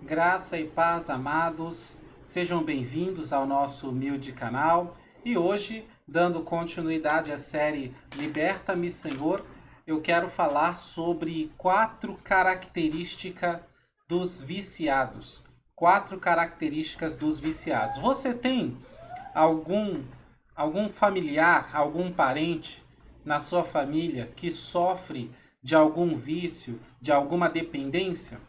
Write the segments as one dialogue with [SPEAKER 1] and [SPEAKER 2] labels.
[SPEAKER 1] Graça e paz, amados, sejam bem-vindos ao nosso humilde canal. E hoje, dando continuidade à série Liberta-me, Senhor, eu quero falar sobre 4 características dos viciados. 4 características dos viciados. Você tem algum, algum familiar, algum parente na sua família que sofre de algum vício, de alguma dependência?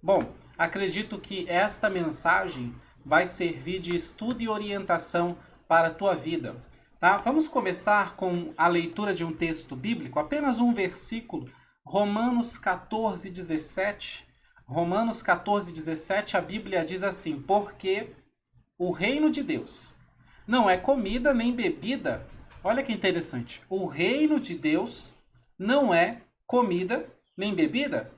[SPEAKER 1] Bom, acredito que esta mensagem vai servir de estudo e orientação para a tua vida. Tá? Vamos começar com a leitura de um texto bíblico, apenas um versículo, Romanos 14, 17. Romanos 14, 17, a Bíblia diz assim: porque o reino de Deus não é comida nem bebida. Olha que interessante. O reino de Deus não é comida nem bebida.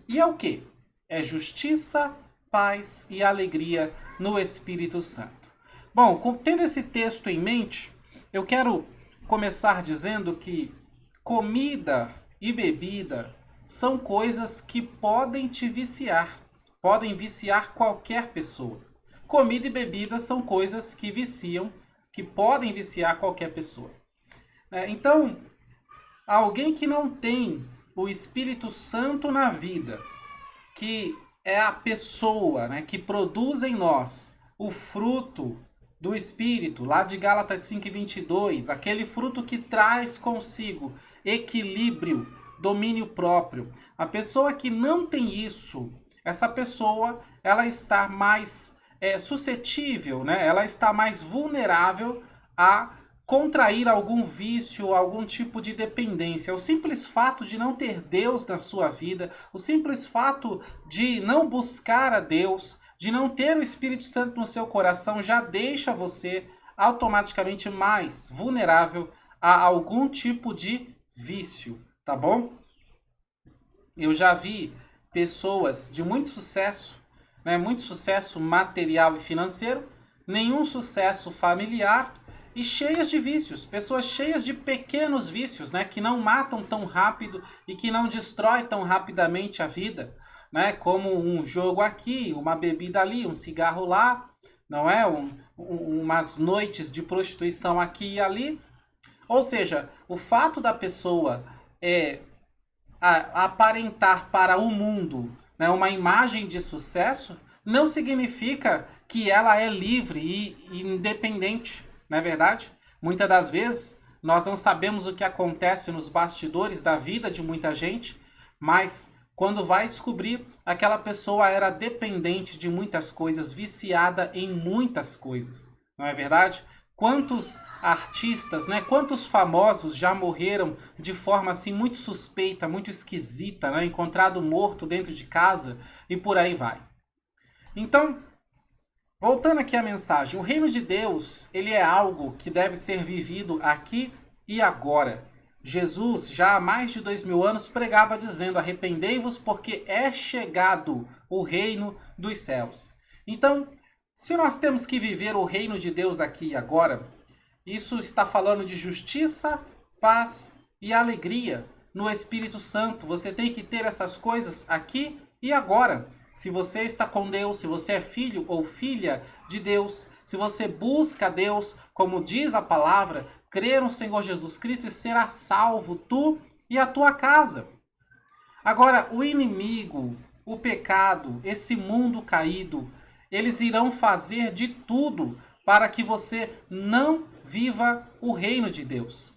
[SPEAKER 1] E é o quê? É justiça, paz e alegria no Espírito Santo. Bom, tendo esse texto em mente, eu quero começar dizendo que comida e bebida são coisas que podem te viciar, podem viciar qualquer pessoa. Comida e bebida são coisas que viciam, que podem viciar qualquer pessoa. Então, alguém que não tem o Espírito Santo na vida, que é a pessoa, né, que produz em nós o fruto do Espírito, lá de Gálatas 5:22, aquele fruto que traz consigo equilíbrio, domínio próprio. A pessoa que não tem isso, essa pessoa, ela está mais suscetível, né? Ela está mais vulnerável a contrair algum vício, algum tipo de dependência. O simples fato de não ter Deus na sua vida, o simples fato de não buscar a Deus, de não ter o Espírito Santo no seu coração, já deixa você automaticamente mais vulnerável a algum tipo de vício, tá bom? Eu já vi pessoas de muito sucesso, né, muito sucesso material e financeiro, nenhum sucesso familiar, e cheias de vícios, pessoas cheias de pequenos vícios, né, que não matam tão rápido e que não destrói tão rapidamente a vida, né, como um jogo aqui, uma bebida ali, um cigarro lá, não é? Umas noites de prostituição aqui e ali. Ou seja, o fato da pessoa aparentar para o mundo, né, uma imagem de sucesso, não significa que ela é livre e independente. Não é verdade? Muitas das vezes nós não sabemos o que acontece nos bastidores da vida de muita gente, mas quando vai descobrir, aquela pessoa era dependente de muitas coisas, viciada em muitas coisas. Não é verdade? Quantos artistas, né? Quantos famosos já morreram de forma assim muito suspeita, muito esquisita, né? Encontrado morto dentro de casa e por aí vai. Então, voltando aqui à mensagem, o reino de Deus, ele é algo que deve ser vivido aqui e agora. Jesus, já há mais de 2000 anos, pregava dizendo: arrependei-vos porque é chegado o reino dos céus. Então, se nós temos que viver o reino de Deus aqui e agora, isso está falando de justiça, paz e alegria no Espírito Santo. Você tem que ter essas coisas aqui e agora. Se você está com Deus, se você é filho ou filha de Deus, se você busca Deus, como diz a palavra, crer no Senhor Jesus Cristo e será salvo tu e a tua casa. Agora, o inimigo, o pecado, esse mundo caído, eles irão fazer de tudo para que você não viva o reino de Deus.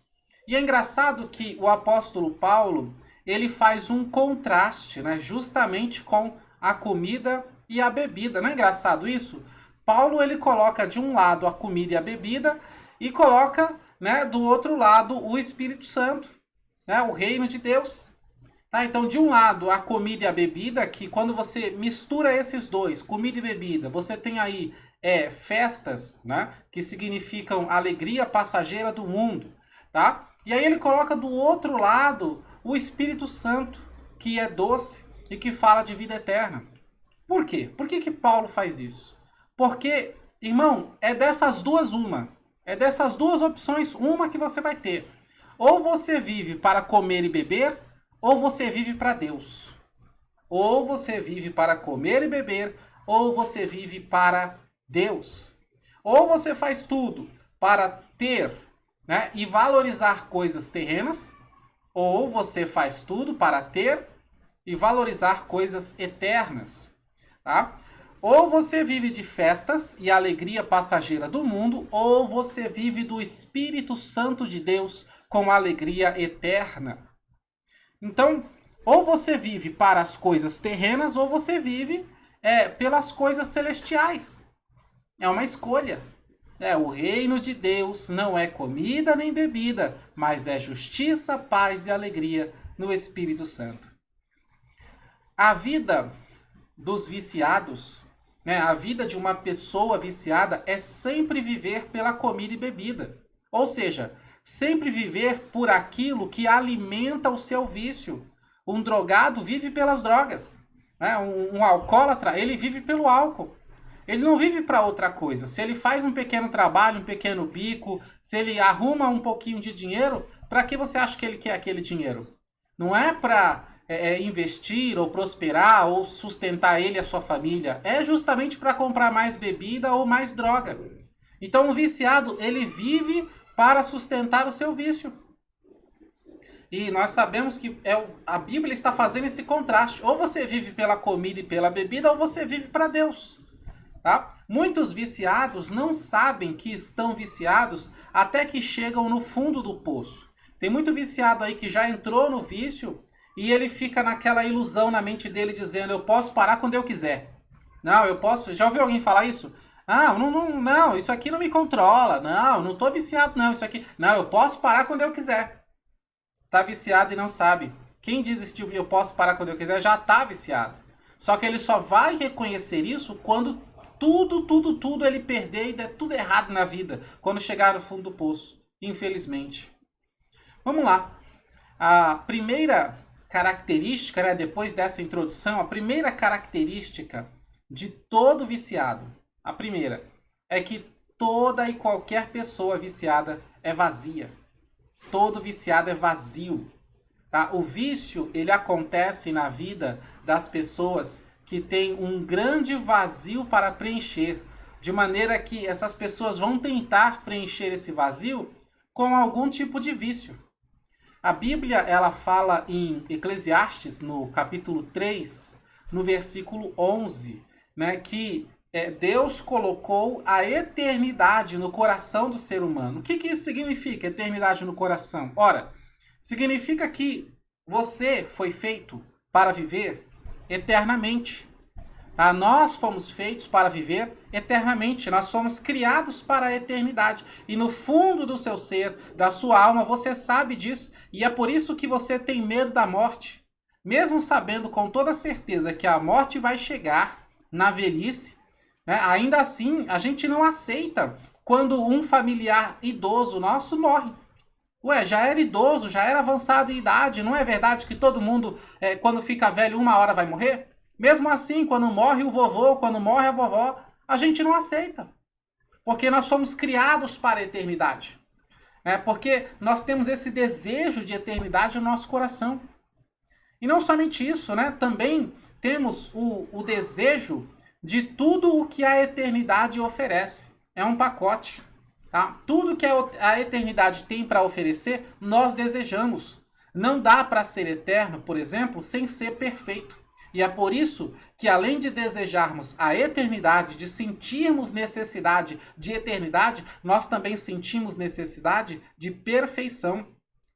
[SPEAKER 1] E é engraçado que o apóstolo Paulo, ele faz um contraste, né, justamente com a comida e a bebida. Não é engraçado isso? Paulo, ele coloca de um lado a comida e a bebida e coloca, né, do outro lado o Espírito Santo, né, o reino de Deus. Tá? Então, de um lado, a comida e a bebida, que quando você mistura esses dois, comida e bebida, você tem aí festas, né, que significam alegria passageira do mundo. Tá? E aí ele coloca do outro lado o Espírito Santo, que é doce e que fala de vida eterna. Por quê? Por que Paulo faz isso? Porque, irmão, é dessas duas uma. É dessas duas opções uma que você vai ter. Ou você vive para comer e beber, ou você vive para Deus. Ou você vive para comer e beber, ou você vive para Deus? Ou você faz tudo para ter, né, e valorizar coisas terrenas, ou você faz tudo para ter e valorizar coisas eternas, tá? Ou você vive de festas e alegria passageira do mundo, ou você vive do Espírito Santo de Deus com alegria eterna. Então, ou você vive para as coisas terrenas, ou você vive pelas coisas celestiais. É uma escolha. O reino de Deus não é comida nem bebida, mas é justiça, paz e alegria no Espírito Santo. A vida dos viciados, né, a vida de uma pessoa viciada é sempre viver pela comida e bebida. Ou seja, sempre viver por aquilo que alimenta o seu vício. Um drogado vive pelas drogas. Né? Um alcoólatra, ele vive pelo álcool. Ele não vive para outra coisa. Se ele faz um pequeno trabalho, um pequeno bico, se ele arruma um pouquinho de dinheiro, para que você acha que ele quer aquele dinheiro? Não é para investir ou prosperar ou sustentar ele e a sua família. É justamente para comprar mais bebida ou mais droga. Então o viciado, ele vive para sustentar o seu vício. E nós sabemos que a Bíblia está fazendo esse contraste. Ou você vive pela comida e pela bebida, ou você vive para Deus. Tá? Muitos viciados não sabem que estão viciados até que chegam no fundo do poço. Tem muito viciado aí que já entrou no vício e ele fica naquela ilusão na mente dele dizendo: eu posso parar quando eu quiser. Não, eu posso... Já ouviu alguém falar isso? Não, isso aqui não me controla. Não tô viciado não, isso aqui... Não, eu posso parar quando eu quiser. Tá viciado e não sabe. Quem diz esse tipo, eu posso parar quando eu quiser, já tá viciado. Só que ele só vai reconhecer isso quando tudo ele perder e der tudo errado na vida, quando chegar no fundo do poço, infelizmente. Vamos lá. A primeira característica, né, depois dessa introdução, a primeira característica de todo viciado, a primeira, é que toda e qualquer pessoa viciada é vazia. Todo viciado é vazio. Tá? O vício, ele acontece na vida das pessoas que têm um grande vazio para preencher, de maneira que essas pessoas vão tentar preencher esse vazio com algum tipo de vício. A Bíblia, ela fala em Eclesiastes, no capítulo 3, no versículo 11, né, que Deus colocou a eternidade no coração do ser humano. O que isso significa, eternidade no coração? Ora, significa que você foi feito para viver eternamente. Tá? Nós fomos feitos para viver eternamente. Nós fomos criados para a eternidade. E no fundo do seu ser, da sua alma, você sabe disso. E é por isso que você tem medo da morte. Mesmo sabendo com toda certeza que a morte vai chegar na velhice, né? Ainda assim, a gente não aceita quando um familiar idoso nosso morre. Já era idoso, já era avançado em idade. Não é verdade que todo mundo, quando fica velho, uma hora vai morrer? Mesmo assim, quando morre o vovô, quando morre a vovó, a gente não aceita. Porque nós somos criados para a eternidade. Porque nós temos esse desejo de eternidade no nosso coração. E não somente isso, né? Também temos o desejo de tudo o que a eternidade oferece. É um pacote. Tá? Tudo que a eternidade tem para oferecer, nós desejamos. Não dá para ser eterno, por exemplo, sem ser perfeito. E é por isso que, além de desejarmos a eternidade, de sentirmos necessidade de eternidade, nós também sentimos necessidade de perfeição.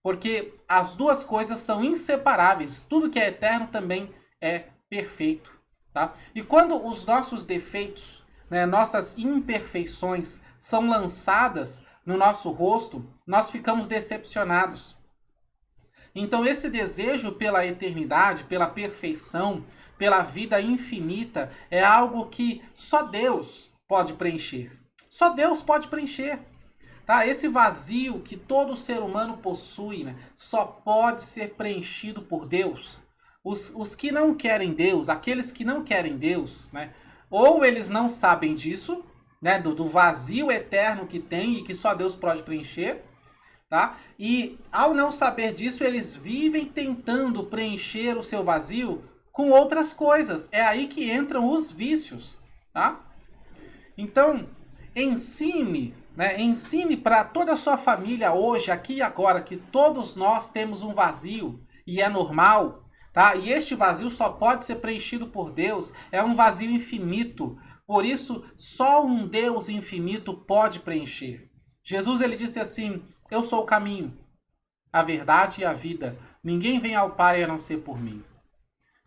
[SPEAKER 1] Porque as duas coisas são inseparáveis. Tudo que é eterno também é perfeito. Tá? E quando os nossos defeitos, né, nossas imperfeições são lançadas no nosso rosto, nós ficamos decepcionados. Então esse desejo pela eternidade, pela perfeição, pela vida infinita, é algo que só Deus pode preencher. Só Deus pode preencher. Tá? Esse vazio que todo ser humano possui, né, só pode ser preenchido por Deus. Os que não querem Deus, aqueles que não querem Deus, né, ou eles não sabem disso, né, do vazio eterno que tem e que só Deus pode preencher, tá? E ao não saber disso, eles vivem tentando preencher o seu vazio com outras coisas. É aí que entram os vícios, tá? Então, ensine, né? Ensine para toda a sua família hoje, aqui e agora, que todos nós temos um vazio e é normal, tá? E este vazio só pode ser preenchido por Deus, é um vazio infinito. Por isso, só um Deus infinito pode preencher. Jesus ele disse assim: eu sou o caminho, a verdade e a vida. Ninguém vem ao Pai a não ser por mim.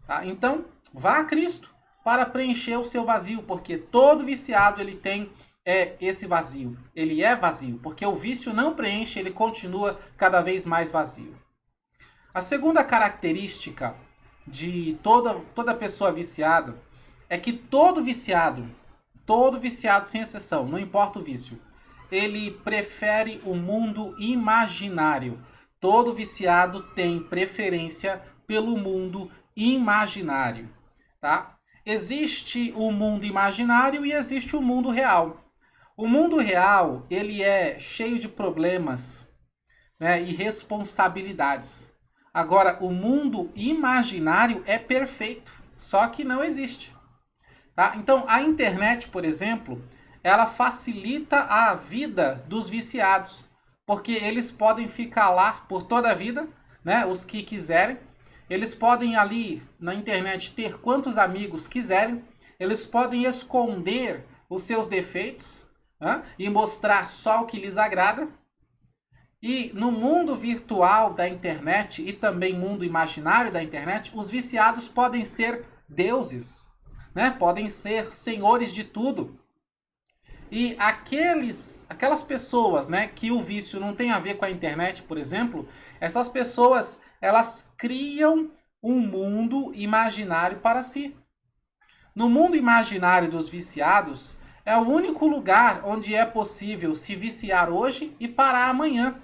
[SPEAKER 1] Tá? Então, vá a Cristo para preencher o seu vazio, porque todo viciado ele tem esse vazio. Ele é vazio, porque o vício não preenche, ele continua cada vez mais vazio. A segunda característica de toda pessoa viciada é que todo viciado sem exceção, não importa o vício, ele prefere o mundo imaginário. Todo viciado tem preferência pelo mundo imaginário, tá? Existe o mundo imaginário e existe o mundo real. O mundo real, ele é cheio de problemas, né, e responsabilidades. Agora, o mundo imaginário é perfeito, só que não existe. Tá? Então, a internet, por exemplo, ela facilita a vida dos viciados, porque eles podem ficar lá por toda a vida, né, os que quiserem. Eles podem ali na internet ter quantos amigos quiserem. Eles podem esconder os seus defeitos, né, e mostrar só o que lhes agrada. E no mundo virtual da internet e também mundo imaginário da internet, os viciados podem ser deuses, né? Podem ser senhores de tudo. E aquelas pessoas, né, que o vício não tem a ver com a internet, por exemplo, essas pessoas, elas criam um mundo imaginário para si. No mundo imaginário dos viciados, é o único lugar onde é possível se viciar hoje e parar amanhã.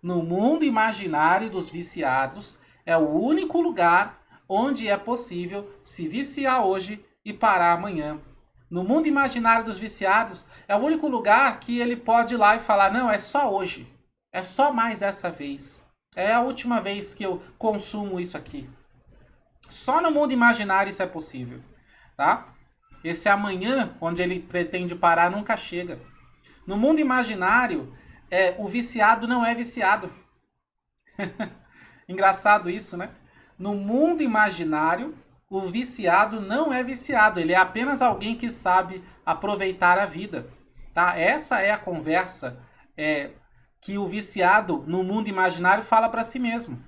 [SPEAKER 1] No mundo imaginário dos viciados, é o único lugar onde é possível se viciar hoje e parar amanhã. No mundo imaginário dos viciados, é o único lugar que ele pode ir lá e falar: não, é só hoje. É só mais essa vez. É a última vez que eu consumo isso aqui. Só no mundo imaginário isso é possível, tá? Esse amanhã, onde ele pretende parar, nunca chega. No mundo imaginário, o viciado não é viciado. Engraçado isso, né? No mundo imaginário, o viciado não é viciado. Ele é apenas alguém que sabe aproveitar a vida. Tá? Essa é a conversa que o viciado no mundo imaginário fala para si mesmo.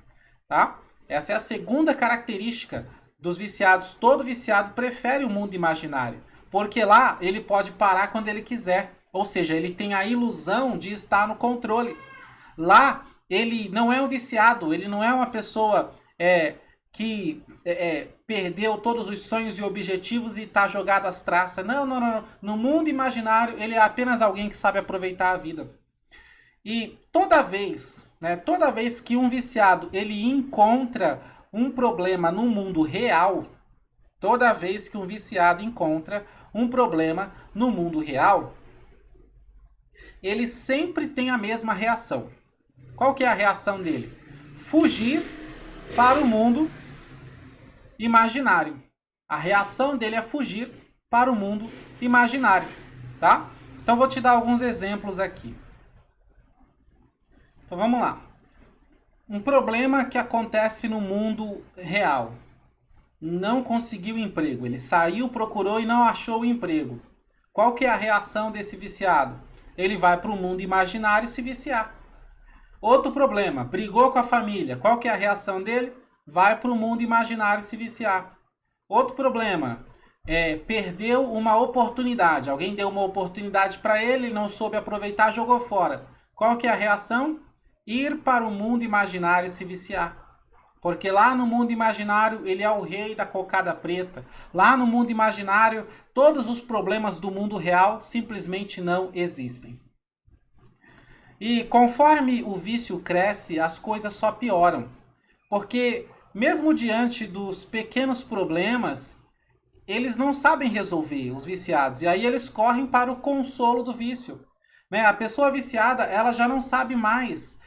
[SPEAKER 1] Tá? Essa é a segunda característica dos viciados. Todo viciado prefere o mundo imaginário, porque lá ele pode parar quando ele quiser. Ou seja, ele tem a ilusão de estar no controle. Lá, ele não é um viciado, ele não é uma pessoa que perdeu todos os sonhos e objetivos e está jogado às traças. Não. No mundo imaginário, ele é apenas alguém que sabe aproveitar a vida. E toda vez que um viciado ele encontra um problema no mundo real, toda vez que um viciado encontra um problema no mundo real, ele sempre tem a mesma reação. Qual que é a reação dele? Fugir para o mundo imaginário. A reação dele é fugir para o mundo imaginário, tá? Então vou te dar alguns exemplos aqui. Então vamos lá. Um problema que acontece no mundo real. Não conseguiu emprego. Ele saiu, procurou e não achou o emprego. Qual que é a reação desse viciado? Ele vai para o mundo imaginário se viciar. Outro problema, brigou com a família. Qual que é a reação dele? Vai para o mundo imaginário se viciar. Outro problema, perdeu uma oportunidade. Alguém deu uma oportunidade para ele, ele não soube aproveitar, jogou fora. Qual que é a reação? Ir para o mundo imaginário se viciar. Porque lá no mundo imaginário ele é o rei da cocada preta. Lá no mundo imaginário, todos os problemas do mundo real simplesmente não existem. E conforme o vício cresce, as coisas só pioram. Porque mesmo diante dos pequenos problemas, eles não sabem resolver, os viciados. E aí eles correm para o consolo do vício. Né? A pessoa viciada, ela já não sabe mais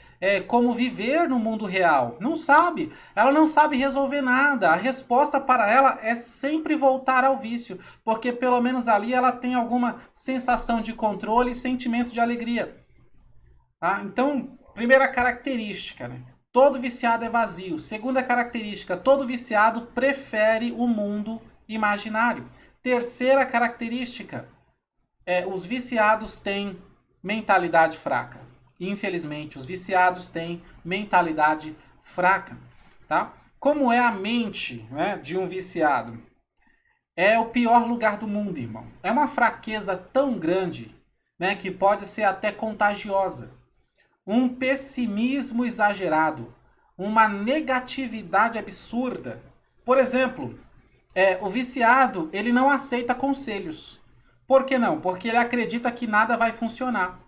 [SPEAKER 1] como viver no mundo real. Não sabe. Ela não sabe resolver nada. A resposta para ela é sempre voltar ao vício, porque pelo menos ali ela tem alguma sensação de controle e sentimento de alegria. Tá? Então, primeira característica, né? Todo viciado é vazio. Segunda característica, todo viciado prefere o mundo imaginário. Terceira característica, os viciados têm mentalidade fraca. Infelizmente, os viciados têm mentalidade fraca. Tá? Como é a mente, né, de um viciado? É o pior lugar do mundo, irmão. É uma fraqueza tão grande, né, que pode ser até contagiosa. Um pessimismo exagerado, uma negatividade absurda. Por exemplo, o viciado, ele não aceita conselhos. Por que não? Porque ele acredita que nada vai funcionar.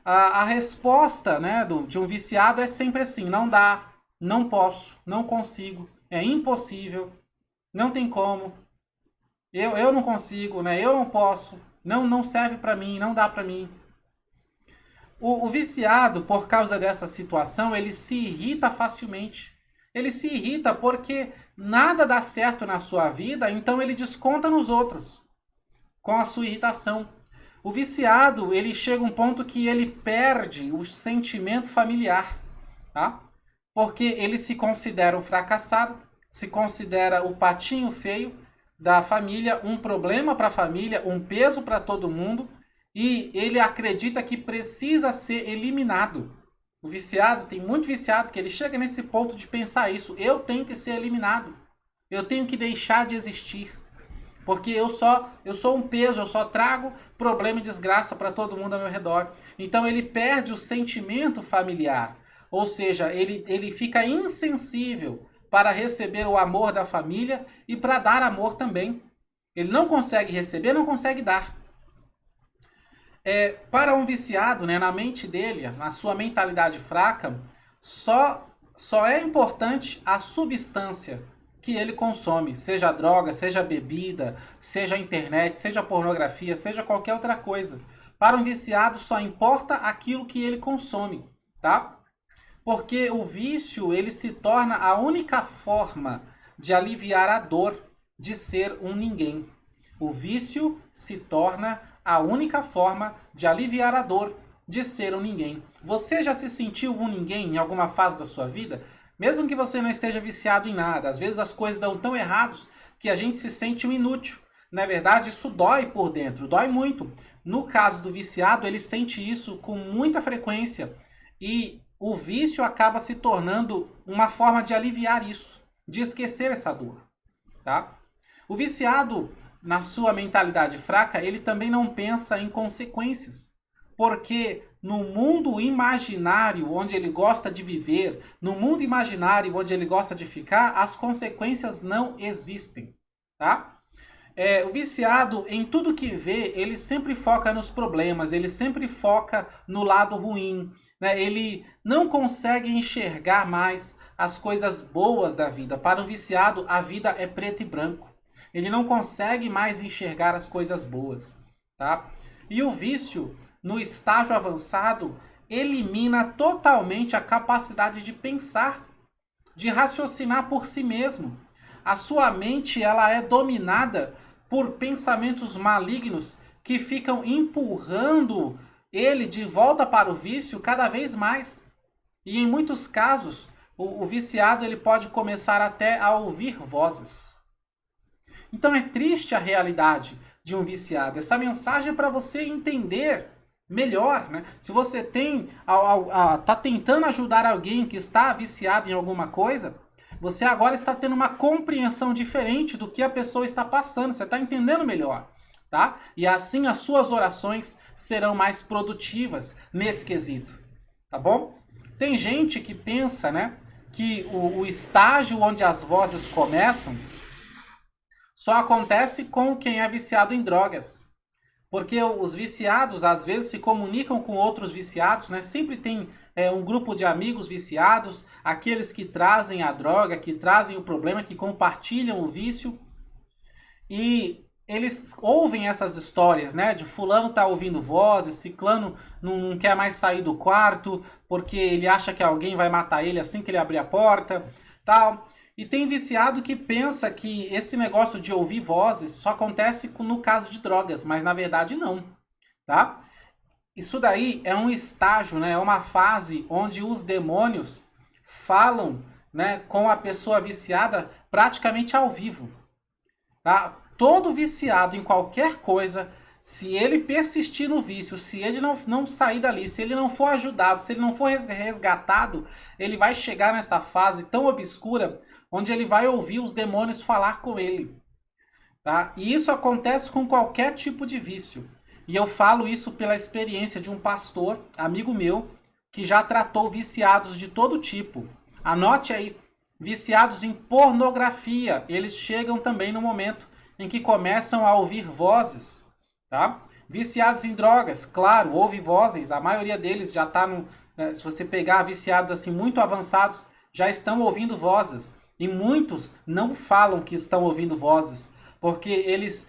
[SPEAKER 1] A resposta, né, de um viciado é sempre assim: não dá, não posso, não consigo, é impossível, não tem como, eu não consigo, né, eu não posso, não serve para mim, não dá para mim. O viciado, por causa dessa situação, ele se irrita facilmente. Ele se irrita porque nada dá certo na sua vida, então ele desconta nos outros com a sua irritação. O viciado, ele chega a um ponto que ele perde o sentimento familiar, tá? Porque ele se considera um fracassado, se considera o patinho feio da família, um problema para a família, um peso para todo mundo, e ele acredita que precisa ser eliminado. O viciado, tem muito viciado que ele chega nesse ponto de pensar isso: eu tenho que ser eliminado, eu tenho que deixar de existir, porque eu sou um peso, eu só trago problema e desgraça para todo mundo ao meu redor. Então ele perde o sentimento familiar, ou seja, ele fica insensível para receber o amor da família e para dar amor também. Ele não consegue receber, não consegue dar. Para um viciado, né, na mente dele, na sua mentalidade fraca, só é importante a substância que ele consome, seja droga, seja bebida, seja internet, seja pornografia, seja qualquer outra coisa. Para um viciado só importa aquilo que ele consome, tá? Porque o vício, ele se torna a única forma de aliviar a dor de ser um ninguém. O vício se torna a única forma de aliviar a dor de ser um ninguém. Você já se sentiu um ninguém em alguma fase da sua vida? Mesmo que você não esteja viciado em nada, às vezes as coisas dão tão errados que a gente se sente um inútil. Na verdade, isso dói por dentro, dói muito. No caso do viciado, ele sente isso com muita frequência e o vício acaba se tornando uma forma de aliviar isso, de esquecer essa dor, tá? O viciado, na sua mentalidade fraca, ele também não pensa em consequências. Porque no mundo imaginário onde ele gosta de viver, no mundo imaginário onde ele gosta de ficar, as consequências não existem, tá? O viciado, em tudo que vê, ele sempre foca nos problemas, ele sempre foca no lado ruim, né? Ele não consegue enxergar mais as coisas boas da vida. Para o viciado, a vida é preto e branco. Ele não consegue mais enxergar as coisas boas, tá? E o vício, no estágio avançado, elimina totalmente a capacidade de pensar, de raciocinar por si mesmo. A sua mente, ela é dominada por pensamentos malignos que ficam empurrando ele de volta para o vício cada vez mais. E em muitos casos, o viciado ele pode começar até a ouvir vozes. Então é triste a realidade de um viciado. Essa mensagem é para você entender melhor, né? Se você tá tentando ajudar alguém que está viciado em alguma coisa, você agora está tendo uma compreensão diferente do que a pessoa está passando. Você está entendendo melhor, tá? E assim as suas orações serão mais produtivas nesse quesito, tá bom? Tem gente que pensa, né, que o estágio onde as vozes começam só acontece com quem é viciado em drogas. Porque os viciados, às vezes, se comunicam com outros viciados, né? Sempre tem um grupo de amigos viciados, aqueles que trazem a droga, que trazem o problema, que compartilham o vício. E eles ouvem essas histórias, né? De fulano tá ouvindo vozes, ciclano não quer mais sair do quarto porque ele acha que alguém vai matar ele assim que ele abrir a porta, tal. E tem viciado que pensa que esse negócio de ouvir vozes só acontece no caso de drogas, mas na verdade não, tá? Isso daí é um estágio, né? É uma fase onde os demônios falam, né, com a pessoa viciada praticamente ao vivo. Tá? Todo viciado em qualquer coisa, se ele persistir no vício, se ele não sair dali, se ele não for ajudado, se ele não for resgatado, ele vai chegar nessa fase tão obscura onde ele vai ouvir os demônios falar com ele. Tá? E isso acontece com qualquer tipo de vício. E eu falo isso pela experiência de um pastor, amigo meu, que já tratou viciados de todo tipo. Anote aí, viciados em pornografia, eles chegam também no momento em que começam a ouvir vozes, tá? Viciados em drogas, claro, ouve vozes, a maioria deles já está no... Se você pegar viciados assim muito avançados, já estão ouvindo vozes. E muitos não falam que estão ouvindo vozes, porque eles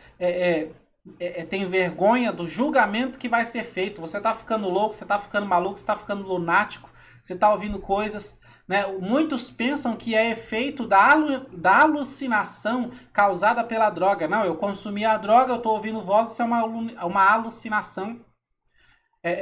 [SPEAKER 1] têm vergonha do julgamento que vai ser feito. Você está ficando louco, você está ficando maluco, você está ficando lunático, você está ouvindo coisas, né? Muitos pensam que é efeito da alucinação causada pela droga. Não, eu consumi a droga, eu estou ouvindo vozes, isso é uma alucinação.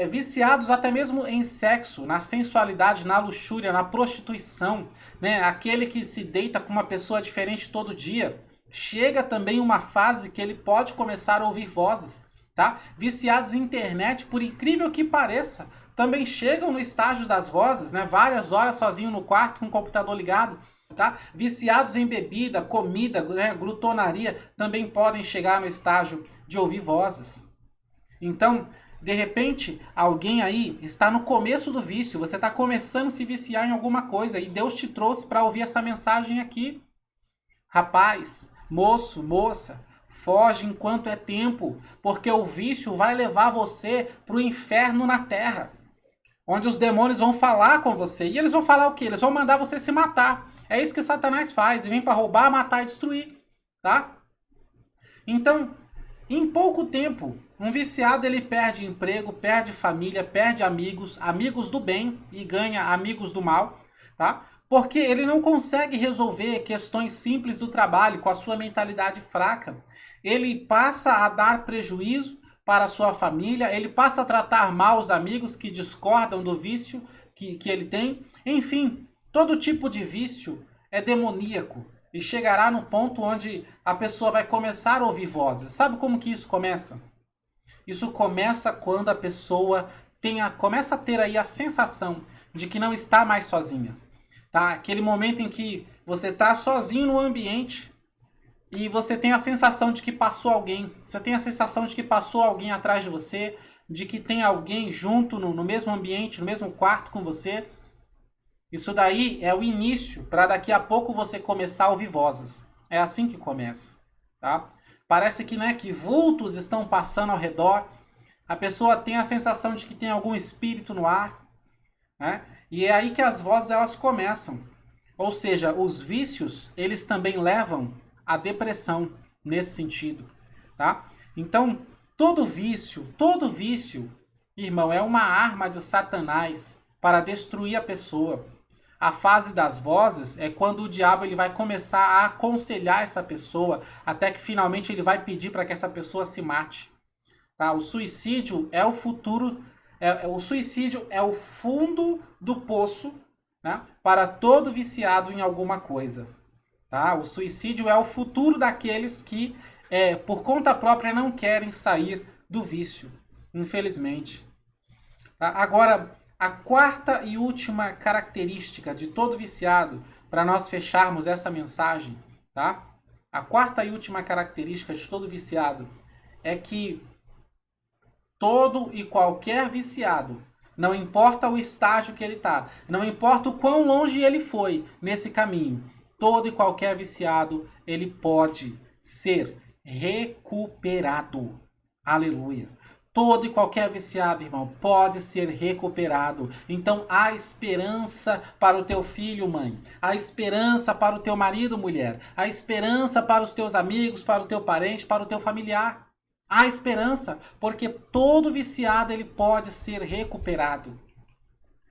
[SPEAKER 1] Viciados até mesmo em sexo, na sensualidade, na luxúria, na prostituição, né? Aquele que se deita com uma pessoa diferente todo dia. Chega também uma fase que ele pode começar a ouvir vozes, tá? Viciados em internet, por incrível que pareça, também chegam no estágio das vozes, né? Várias horas sozinho no quarto com o computador ligado, tá? Viciados em bebida, comida, né? Glutonaria, também podem chegar no estágio de ouvir vozes. Então, de repente, alguém aí está no começo do vício, você está começando a se viciar em alguma coisa e Deus te trouxe para ouvir essa mensagem aqui. Rapaz, moço, moça, foge enquanto é tempo, porque o vício vai levar você para o inferno na terra, onde os demônios vão falar com você. E eles vão falar o quê? Eles vão mandar você se matar. É isso que Satanás faz, ele vem para roubar, matar e destruir, tá? Então, em pouco tempo, um viciado ele perde emprego, perde família, perde amigos, amigos do bem e ganha amigos do mal, tá? Porque ele não consegue resolver questões simples do trabalho com a sua mentalidade fraca. Ele passa a dar prejuízo para a sua família, ele passa a tratar mal os amigos que discordam do vício que ele tem. Enfim, todo tipo de vício é demoníaco e chegará no ponto onde a pessoa vai começar a ouvir vozes. Sabe como que isso começa? Isso começa quando a pessoa começa a ter aí a sensação de que não está mais sozinha. Tá? Aquele momento em que você está sozinho no ambiente e você tem a sensação de que passou alguém. Você tem a sensação de que passou alguém atrás de você, de que tem alguém junto no mesmo ambiente, no mesmo quarto com você. Isso daí é o início para daqui a pouco você começar a ouvir vozes. É assim que começa, tá? Parece que, né, que vultos estão passando ao redor. A pessoa tem a sensação de que tem algum espírito no ar, né? E é aí que as vozes elas começam. Ou seja, os vícios, eles também levam à depressão nesse sentido, tá? Então, todo vício, irmão, é uma arma de Satanás para destruir a pessoa. A fase das vozes é quando o diabo ele vai começar a aconselhar essa pessoa até que finalmente ele vai pedir para que essa pessoa se mate. Tá? O suicídio é o futuro, o suicídio é o fundo do poço, né, para todo viciado em alguma coisa. Tá? O suicídio é o futuro daqueles que, por conta própria, não querem sair do vício, infelizmente. Tá? Agora, a quarta e última característica de todo viciado, para nós fecharmos essa mensagem, tá? A quarta e última característica de todo viciado é que todo e qualquer viciado, não importa o estágio que ele está, não importa o quão longe ele foi nesse caminho, todo e qualquer viciado, ele pode ser recuperado. Aleluia. Todo e qualquer viciado, irmão, pode ser recuperado. Então há esperança para o teu filho, mãe. Há esperança para o teu marido, mulher. Há esperança para os teus amigos, para o teu parente, para o teu familiar. Há esperança, porque todo viciado ele pode ser recuperado.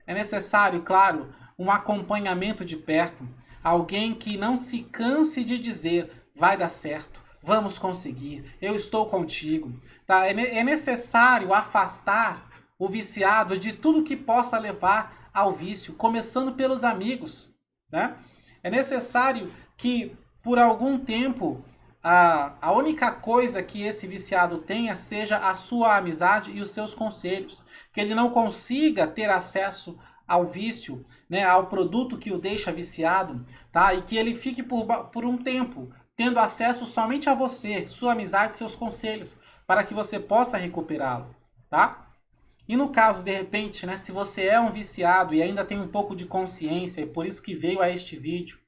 [SPEAKER 1] É necessário, claro, um acompanhamento de perto. Alguém que não se canse de dizer, vai dar certo, vamos conseguir, eu estou contigo. Tá? É necessário afastar o viciado de tudo que possa levar ao vício, começando pelos amigos. Né? É necessário que, por algum tempo, a única coisa que esse viciado tenha seja a sua amizade e os seus conselhos. Que ele não consiga ter acesso ao vício, né, ao produto que o deixa viciado, tá? E que ele fique por um tempo tendo acesso somente a você, sua amizade e seus conselhos, para que você possa recuperá-lo, tá? E no caso, de repente, né, se você é um viciado e ainda tem um pouco de consciência, e por isso que veio a este vídeo,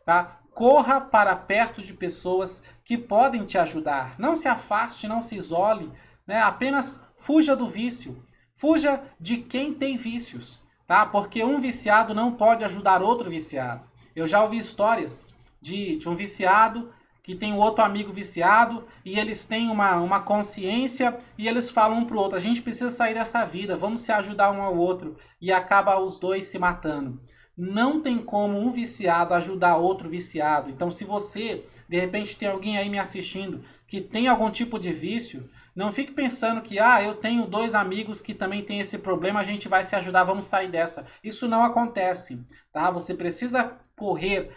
[SPEAKER 1] tá? Corra para perto de pessoas que podem te ajudar. Não se afaste, não se isole, né? Apenas fuja do vício. Fuja de quem tem vícios, tá? Porque um viciado não pode ajudar outro viciado. Eu já ouvi histórias de um viciado que tem um outro amigo viciado e eles têm uma consciência e eles falam um pro outro, a gente precisa sair dessa vida, vamos se ajudar um ao outro, e acaba os dois se matando. Não tem como um viciado ajudar outro viciado. Então, se você, de repente, tem alguém aí me assistindo que tem algum tipo de vício, não fique pensando que, eu tenho 2 amigos que também têm esse problema, a gente vai se ajudar, vamos sair dessa. Isso não acontece, tá? Você precisa correr,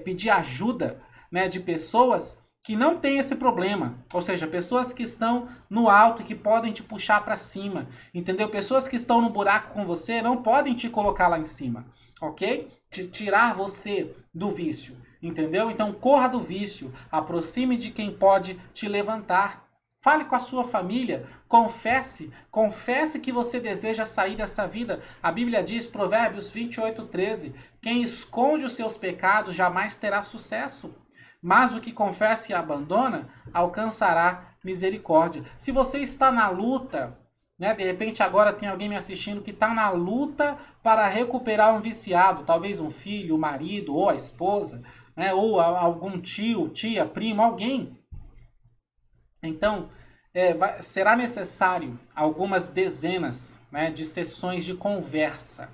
[SPEAKER 1] pedir ajuda, né, de pessoas que não têm esse problema, ou seja, pessoas que estão no alto e que podem te puxar para cima, entendeu? Pessoas que estão no buraco com você não podem te colocar lá em cima, ok? Tirar você do vício, entendeu? Então corra do vício, aproxime de quem pode te levantar. Fale com a sua família, confesse que você deseja sair dessa vida. A Bíblia diz, Provérbios 28:13, quem esconde os seus pecados jamais terá sucesso, mas o que confessa e abandona alcançará misericórdia. Se você está na luta, né, de repente agora tem alguém me assistindo que está na luta para recuperar um viciado, talvez um filho, o marido ou a esposa, né, ou algum tio, tia, primo, alguém. Então, será necessário algumas dezenas, né, de sessões de conversa,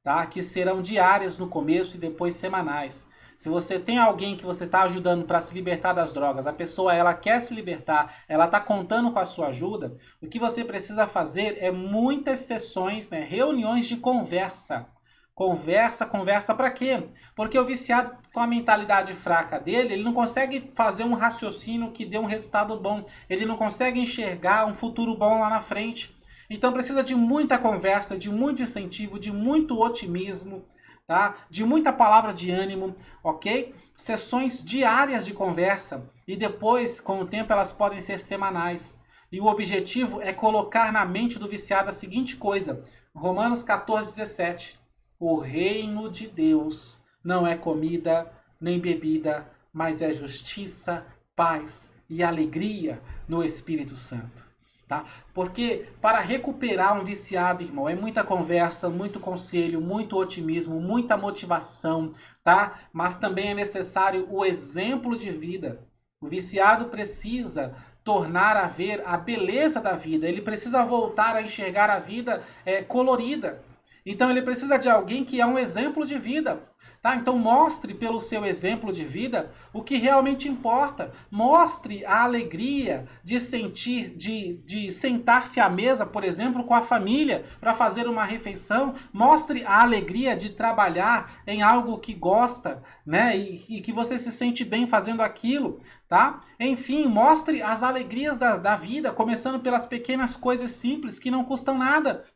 [SPEAKER 1] tá? Que serão diárias no começo e depois semanais. Se você tem alguém que você está ajudando para se libertar das drogas, a pessoa ela quer se libertar, ela está contando com a sua ajuda, o que você precisa fazer é muitas sessões, né, reuniões de conversa. Conversa para quê? Porque o viciado com a mentalidade fraca dele, ele não consegue fazer um raciocínio que dê um resultado bom. Ele não consegue enxergar um futuro bom lá na frente. Então precisa de muita conversa, de muito incentivo, de muito otimismo, tá? De muita palavra de ânimo, ok? Sessões diárias de conversa e depois, com o tempo, elas podem ser semanais. E o objetivo é colocar na mente do viciado a seguinte coisa, Romanos 14:17. O reino de Deus não é comida nem bebida, mas é justiça, paz e alegria no Espírito Santo. Tá? Porque para recuperar um viciado, irmão, é muita conversa, muito conselho, muito otimismo, muita motivação, tá? Mas também é necessário o exemplo de vida. O viciado precisa tornar a ver a beleza da vida, ele precisa voltar a enxergar a vida colorida. Então ele precisa de alguém que é um exemplo de vida, tá? Então mostre pelo seu exemplo de vida o que realmente importa. Mostre a alegria de sentir, de sentar-se à mesa, por exemplo, com a família para fazer uma refeição. Mostre a alegria de trabalhar em algo que gosta, né? E que você se sente bem fazendo aquilo, tá? Enfim, mostre as alegrias da vida, começando pelas pequenas coisas simples que não custam nada.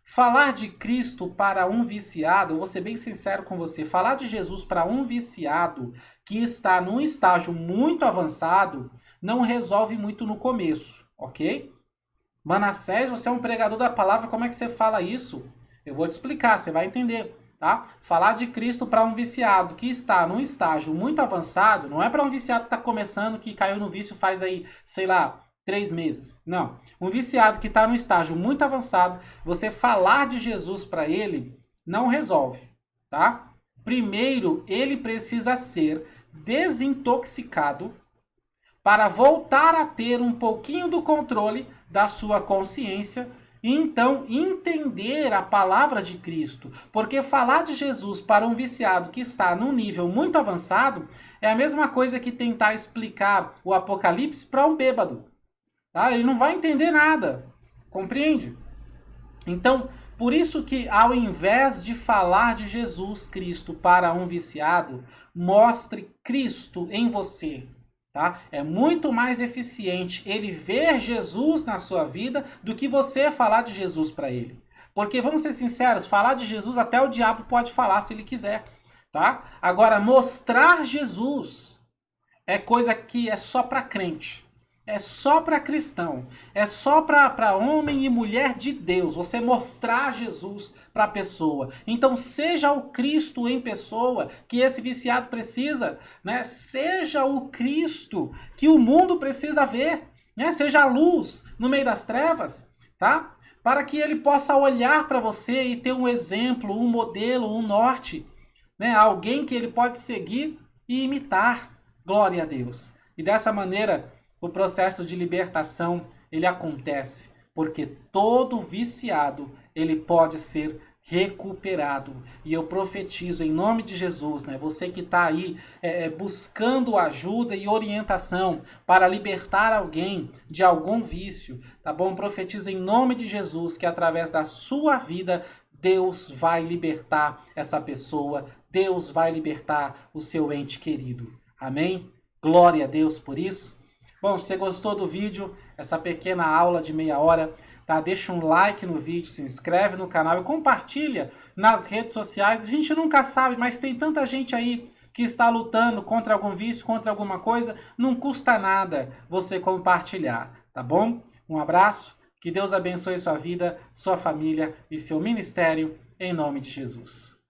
[SPEAKER 1] Falar de Cristo para um viciado, eu vou ser bem sincero com você, falar de Jesus para um viciado que está num estágio muito avançado, não resolve muito no começo, ok? Manassés, você é um pregador da palavra, como é que você fala isso? Eu vou te explicar, você vai entender, tá? Falar de Cristo para um viciado que está num estágio muito avançado, não é para um viciado que está começando, que caiu no vício faz aí, sei lá, 3 meses. Não. Um viciado que está no estágio muito avançado, você falar de Jesus para ele não resolve, tá? Primeiro, ele precisa ser desintoxicado para voltar a ter um pouquinho do controle da sua consciência e então entender a palavra de Cristo. Porque falar de Jesus para um viciado que está num nível muito avançado é a mesma coisa que tentar explicar o Apocalipse para um bêbado. Tá? Ele não vai entender nada. Compreende? Então, por isso que ao invés de falar de Jesus Cristo para um viciado, mostre Cristo em você. Tá? É muito mais eficiente ele ver Jesus na sua vida do que você falar de Jesus para ele. Porque, vamos ser sinceros, falar de Jesus até o diabo pode falar se ele quiser. Tá? Agora, mostrar Jesus é coisa que é só para crente. É só para cristão. É só para homem e mulher de Deus. Você mostrar Jesus para a pessoa. Então seja o Cristo em pessoa que esse viciado precisa, né? Seja o Cristo que o mundo precisa ver, né? Seja a luz no meio das trevas, tá? Para que ele possa olhar para você e ter um exemplo, um modelo, um norte, né? Alguém que ele pode seguir e imitar. Glória a Deus. E dessa maneira o processo de libertação, ele acontece, porque todo viciado, ele pode ser recuperado. E eu profetizo em nome de Jesus, né? Você que está aí buscando ajuda e orientação para libertar alguém de algum vício, tá bom? Profetizo em nome de Jesus que através da sua vida, Deus vai libertar essa pessoa, Deus vai libertar o seu ente querido. Amém? Glória a Deus por isso. Bom, se você gostou do vídeo, essa pequena aula de meia hora, tá? Deixa um like no vídeo, se inscreve no canal e compartilha nas redes sociais. A gente nunca sabe, mas tem tanta gente aí que está lutando contra algum vício, contra alguma coisa. Não custa nada você compartilhar, tá bom? Um abraço, que Deus abençoe sua vida, sua família e seu ministério, em nome de Jesus.